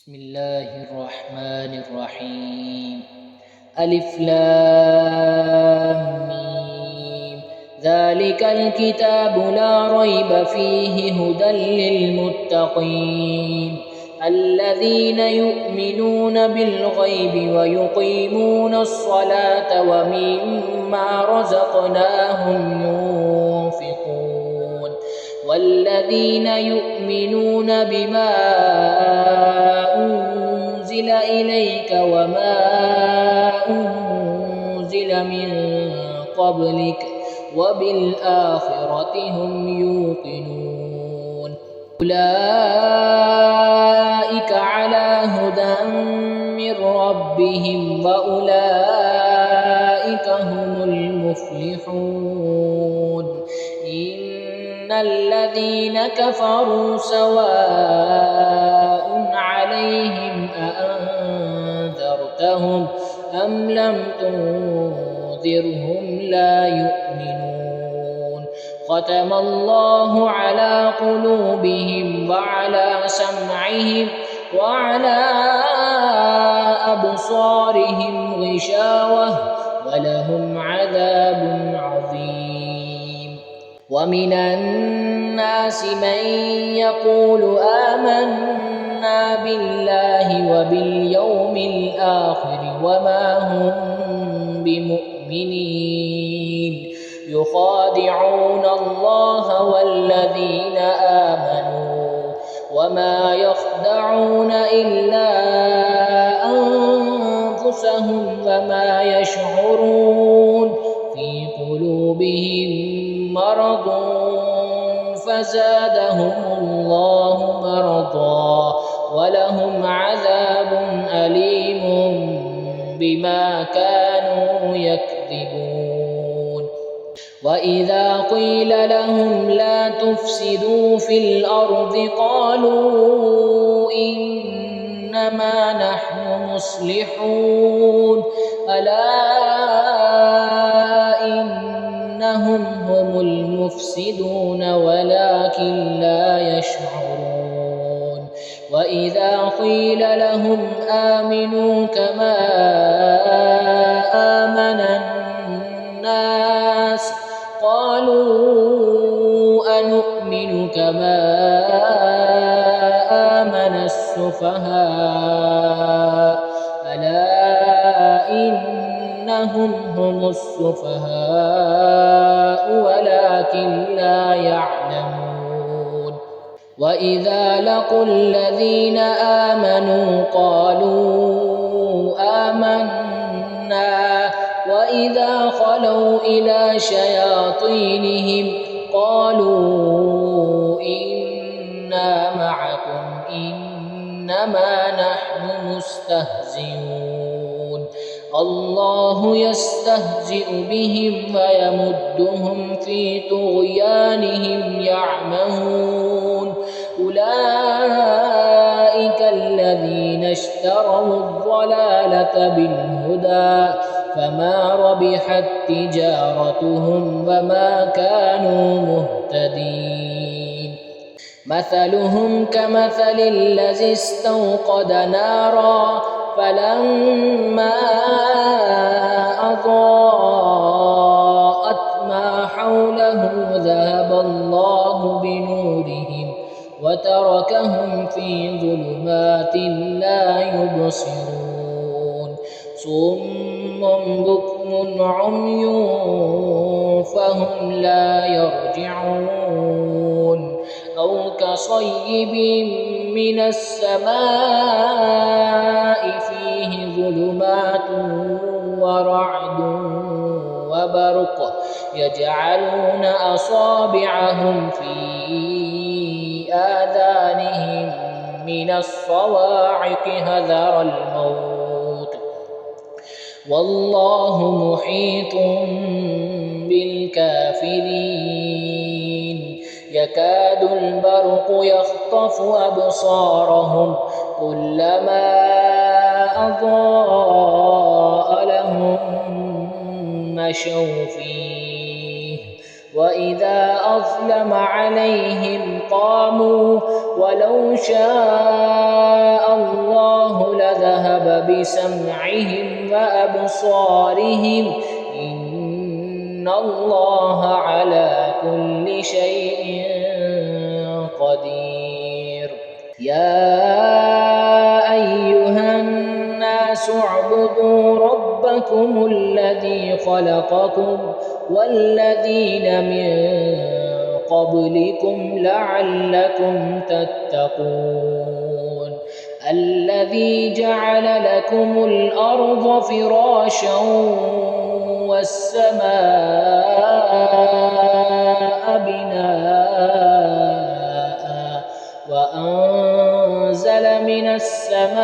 بسم الله الرحمن الرحيم. ألف لام ميم. ذلك الكتاب لا ريب فيه هدى للمتقين الذين يؤمنون بالغيب ويقيمون الصلاة ومما رزقناهم ينفقون والذين يؤمنون بما أنزل إليك وما أنزل من قبلك وبالآخرة هم يوقنون أولئك على هدى من ربهم وأولئك هم المفلحون. إن الذين كفروا سواء عليهم أأنذرتهم أم لم تنذرهم لا يؤمنون. ختم الله على قلوبهم وعلى سمعهم وعلى أبصارهم غشاوة ولهم عذاب عظيم. ومن الناس من يقول آمنا بالله وباليوم الآخر وما هم بمؤمنين يخادعون الله والذين آمنوا وما يخدعون إلا أنفسهم وما يشعرون. في قلوبهم مرض فزادهم الله مرضا ولهم عذاب أليم بما كانوا يكذبون. وإذا قيل لهم لا تفسدوا في الأرض قالوا إنما نحن مصلحون ألا إنهم هم المفسدون ولكن لا يشعرون. وإذا قيل لهم آمنوا كما آمن الناس قالوا أنؤمن كما آمن السفهاء ألا إنهم هم السفهاء ولكن لا يعلمون. وإذا لقوا الذين آمنوا قالوا آمنا وإذا خلوا إلى شياطينهم قالوا إنا معكم إنما نحن مستهزئون. الله يستهزئ بهم ويمدهم في طغيانهم يعمهون. أولئك الذين اشتروا الضلالة بالهدى فما ربحت تجارتهم وما كانوا مهتدين. مثلهم كمثل الذي استوقد نارا فلما أضاءت ما حوله ذهب الله بنورهم وتركهم في ظلمات لا يبصرون. صم بكم عمي فهم لا يرجعون. أو كصيب من السماء فيه ظلمات ورعد وبرق يجعلون أصابعهم في آذانهم من الصواعق حذر الموت والله محيط بالكافرين. يكاد البرق يخطف أبصارهم كلما أضاء لهم مشوا فيه وإذا أظلم عليهم قاموا ولو شاء الله بسمعهم وأبصارهم إن الله على كل شيء قدير. يا أيها الناس اعبدوا ربكم الذي خلقكم والذين من قبلكم لعلكم تتقون. الذي جعل لكم الأرض فراشا والسماء بناء وأنزل من السماء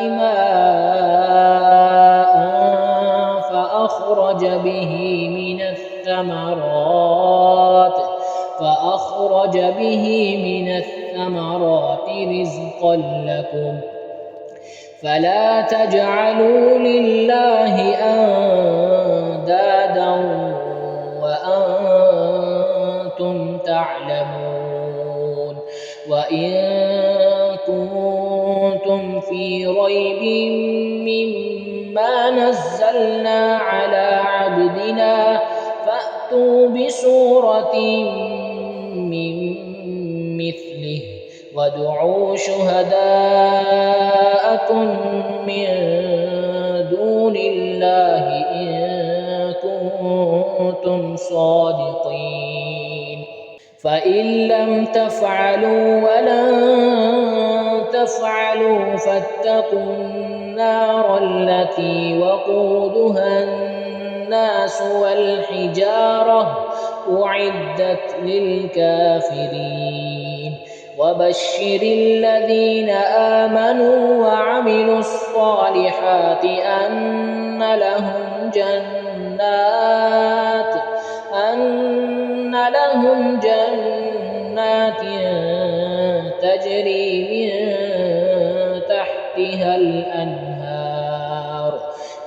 ماء فأخرج به من الثمرات رزقا لكم فلا تجعلوا لله أندادا وأنتم تعلمون. وإن كنتم في ريب مما نزلنا على عبدنا فأتوا بسورة من مثله وادعوا شهداءكم من دون الله إن كنتم صادقين. فإن لم تفعلوا ولن تفعلوا فاتقوا النار التي وقودها الناس والحجارة أعدت للكافرين. وبشر الذين آمنوا وعملوا الصالحات أن لهم جنات تجري من تحتها الأنهار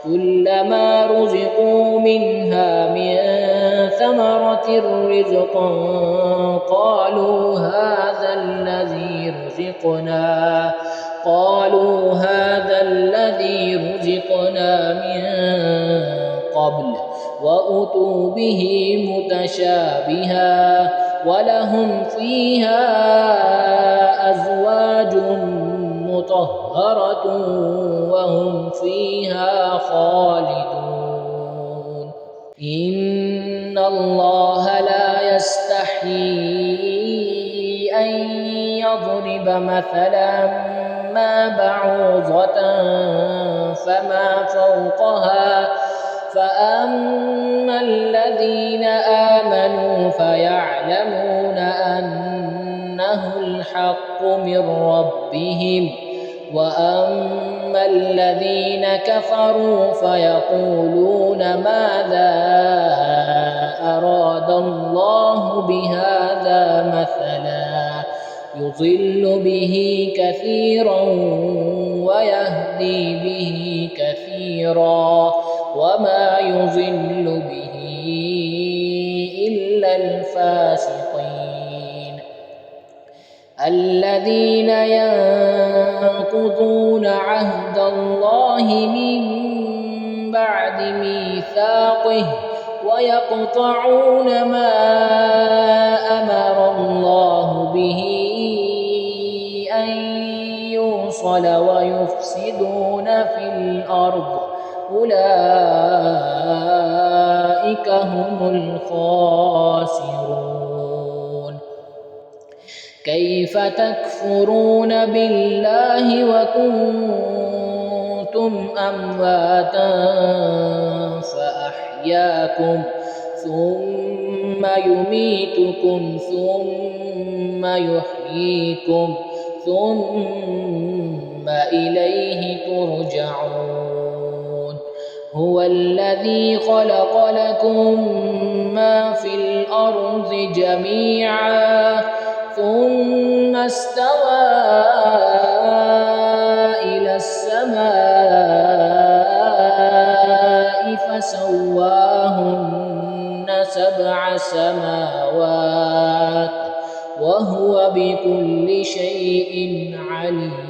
كلما رزقوا منها من ثمرة رزقا قالوا هذا الذي رزقنا من قبل وأتوا به متشابها ولهم فيها أزواج مطهرة وهم فيها خالدون. إن الله لا يستحيي أن يضرب مثلا ما بعوضة فما فوقها فأما الذين آمنوا فيعلمون أنه الحق من ربهم وأما الذين كفروا فيقولون ماذا أراد الله بهذا مثلا يضل به كثيرا ويهدي به كثيرا وما يضل به إلا الفاسقين. الذين ينقضون عهد الله من بعد ميثاقه ويقطعون ما أمر الله به أن يوصل ويفسدون في الأرض أولئك هم الخاسرون. كيف تكفرون بالله وكنتم أمواتا فأحياكم ثم يميتكم ثم يحييكم ثم إليه ترجعون. هو الذي خلق لكم ما في الأرض جميعا ثم استوى إلى السماء فسواهن 7 سماوات وهو بكل شيء عليم.